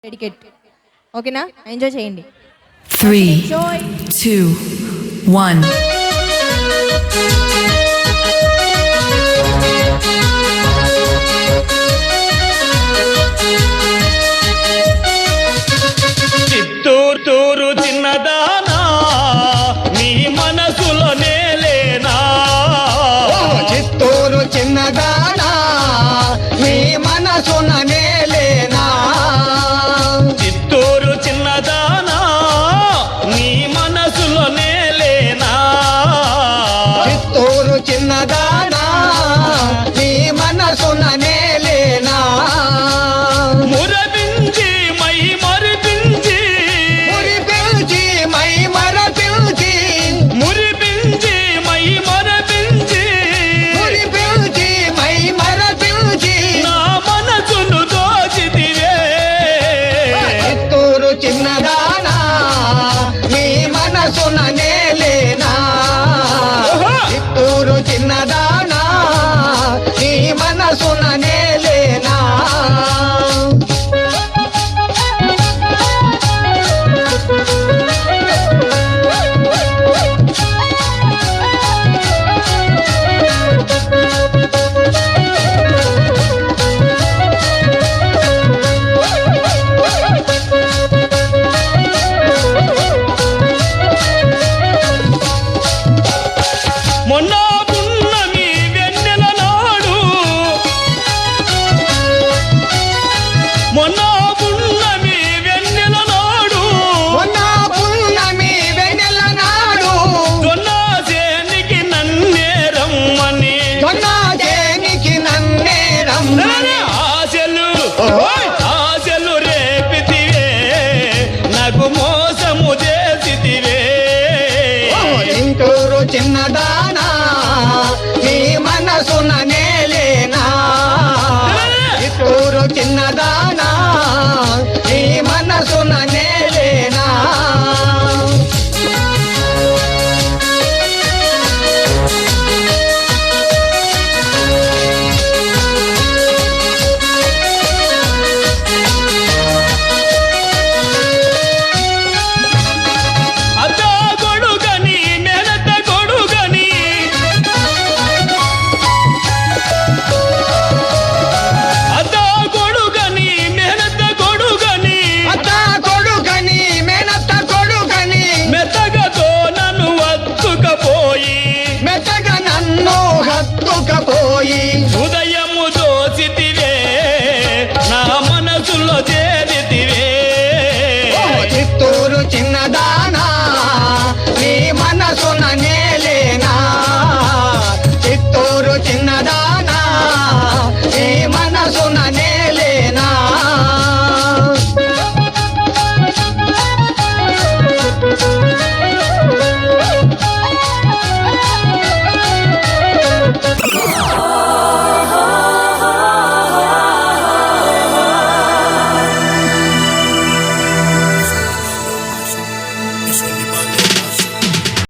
Dedicate. ఓకేనా? Enjoy చేయండి. 3, 2, 1. చిత్తూరు చిన్నదానా నీ మనసులో నేలేనా, చిత్తూరు చిన్నదానా నీ మనసున నేలేనా, చిత్తూరు చిన్నదానా నీ మనసులో నేలేనా, చిత్తూరు చిన్నదానా నీ మనసున నేలేనా, మురపించి మై మరిపించి మురిపిల్చి మై మరపిల్చి మురిపించి మై మరపించి మురిపిల్చి మై మరపిల్చి నా మనసును దోచితివే, చిత్తూరు చిన్నదానా